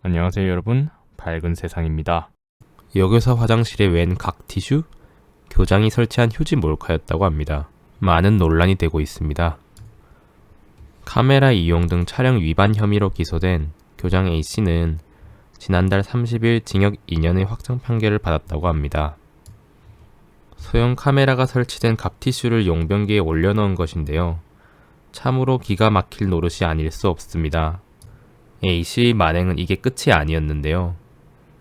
안녕하세요 여러분, 밝은 세상입니다. 여교사 화장실에 웬 각 티슈? 교장이 설치한 휴지 몰카였다고 합니다. 많은 논란이 되고 있습니다. 카메라 이용 등 촬영 위반 혐의로 기소된 교장 A씨는 지난달 30일 징역 2년의 확정 판결을 받았다고 합니다. 소형 카메라가 설치된 갑티슈를 용변기에 올려놓은 것인데요. 참으로 기가 막힐 노릇이 아닐 수 없습니다. A씨의 만행은 이게 끝이 아니었는데요.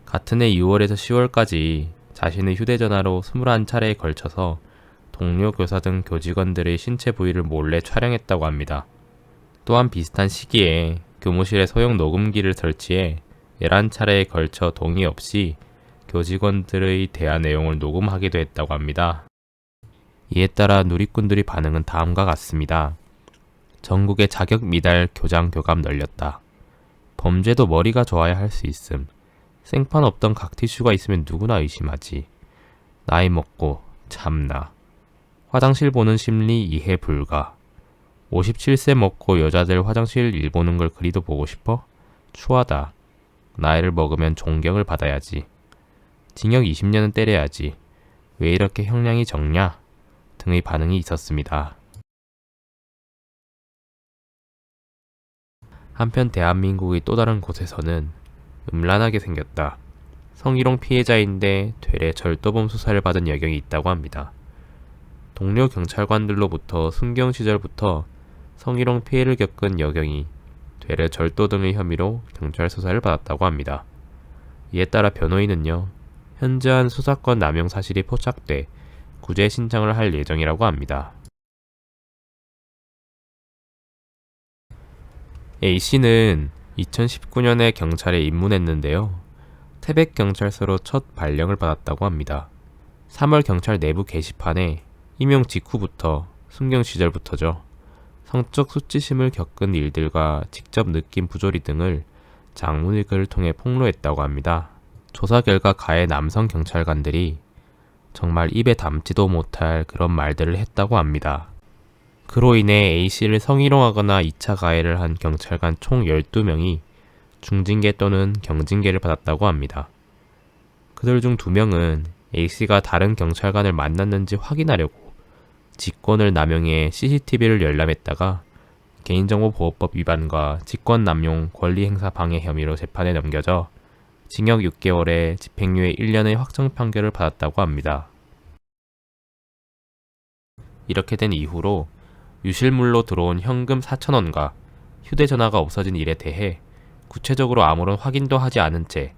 같은 해 6월에서 10월까지 자신의 휴대전화로 21차례에 걸쳐서 동료 교사 등 교직원들의 신체 부위를 몰래 촬영했다고 합니다. 또한 비슷한 시기에 교무실에 소형 녹음기를 설치해 11차례에 걸쳐 동의 없이 교직원들의 대화 내용을 녹음하기도 했다고 합니다. 이에 따라 누리꾼들의 반응은 다음과 같습니다. 전국에 자격 미달 교장 교감 널렸다. 범죄도 머리가 좋아야 할 수 있음. 생판 없던 각티슈가 있으면 누구나 의심하지. 나이 먹고 참나. 화장실 보는 심리 이해 불가. 57세 먹고 여자들 화장실 일 보는 걸 그리도 보고 싶어? 추하다. 나이를 먹으면 존경을 받아야지. 징역 20년은 때려야지. 왜 이렇게 형량이 적냐? 등의 반응이 있었습니다. 한편 대한민국의 또 다른 곳에서는 음란하게 생겼다. 성희롱 피해자인데 되레 절도범 수사를 받은 여경이 있다고 합니다. 동료 경찰관들로부터 순경 시절부터 성희롱 피해를 겪은 여경이 되레 절도 등의 혐의로 경찰 수사를 받았다고 합니다. 이에 따라 변호인은요, 현저한 수사권 남용 사실이 포착돼 구제 신청을 할 예정이라고 합니다. A씨는 2019년에 경찰에 입문했는데요. 태백경찰서로 첫 발령을 받았다고 합니다. 3월 경찰 내부 게시판에 임용 직후부터, 순경 시절부터죠. 성적 수치심을 겪은 일들과 직접 느낀 부조리 등을 장문의 글을 통해 폭로했다고 합니다. 조사 결과 가해 남성 경찰관들이 정말 입에 담지도 못할 그런 말들을 했다고 합니다. 그로 인해 A씨를 성희롱하거나 2차 가해를 한 경찰관 총 12명이 중징계 또는 경징계를 받았다고 합니다. 그들 중 2명은 A씨가 다른 경찰관을 만났는지 확인하려고 직권을 남용해 CCTV를 열람했다가 개인정보보호법 위반과 직권남용 권리행사 방해 혐의로 재판에 넘겨져 징역 6개월에 집행유예 1년의 확정 판결을 받았다고 합니다. 이렇게 된 이후로 유실물로 들어온 현금 4,000원과 휴대전화가 없어진 일에 대해 구체적으로 아무런 확인도 하지 않은 채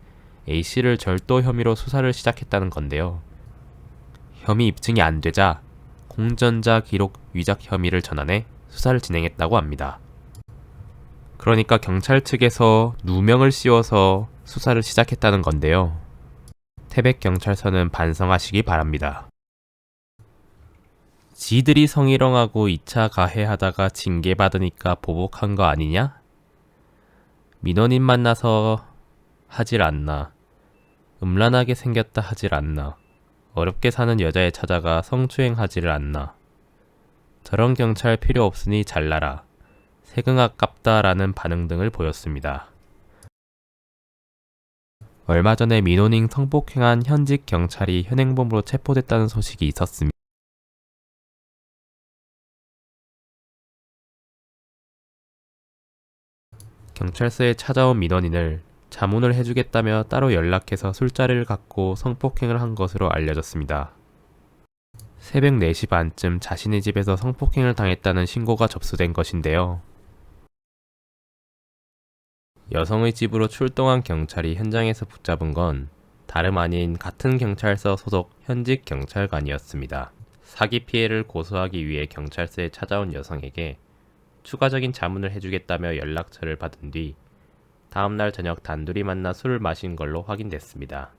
A씨를 절도 혐의로 수사를 시작했다는 건데요. 혐의 입증이 안 되자 공전자 기록 위작 혐의를 전환해 수사를 진행했다고 합니다. 그러니까 경찰 측에서 누명을 씌워서 수사를 시작했다는 건데요. 태백경찰서는 반성하시기 바랍니다. 지들이 성희롱하고 2차 가해하다가 징계받으니까 보복한 거 아니냐? 민원인 만나서 하질 않나. 음란하게 생겼다 하질 않나. 어렵게 사는 여자애 찾아가 성추행하지를 않나. 저런 경찰 필요 없으니 잘라라. 세금 아깝다라는 반응 등을 보였습니다. 얼마 전에 민원인 성폭행한 현직 경찰이 현행범으로 체포됐다는 소식이 있었습니다. 경찰서에 찾아온 민원인을 자문을 해주겠다며 따로 연락해서 술자리를 갖고 성폭행을 한 것으로 알려졌습니다. 새벽 4시 반쯤 자신의 집에서 성폭행을 당했다는 신고가 접수된 것인데요. 여성의 집으로 출동한 경찰이 현장에서 붙잡은 건 다름 아닌 같은 경찰서 소속 현직 경찰관이었습니다. 사기 피해를 고소하기 위해 경찰서에 찾아온 여성에게 추가적인 자문을 해주겠다며 연락처를 받은 뒤 다음날 저녁 단둘이 만나 술을 마신 걸로 확인됐습니다.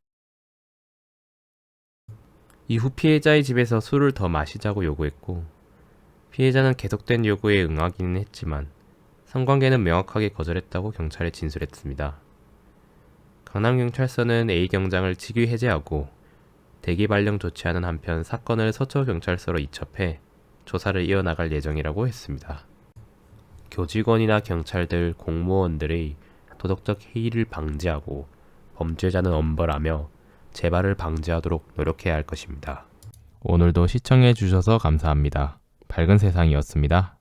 이후 피해자의 집에서 술을 더 마시자고 요구했고, 피해자는 계속된 요구에 응하기는 했지만 성관계는 명확하게 거절했다고 경찰에 진술했습니다. 강남경찰서는 A 경장을 직위 해제하고 대기 발령 조치하는 한편 사건을 서초경찰서로 이첩해 조사를 이어나갈 예정이라고 했습니다. 교직원이나 경찰들, 공무원들의 도덕적 해이를 방지하고 범죄자는 엄벌하며 재발을 방지하도록 노력해야 할 것입니다. 오늘도 시청해 주셔서 감사합니다. 밝은 세상이었습니다.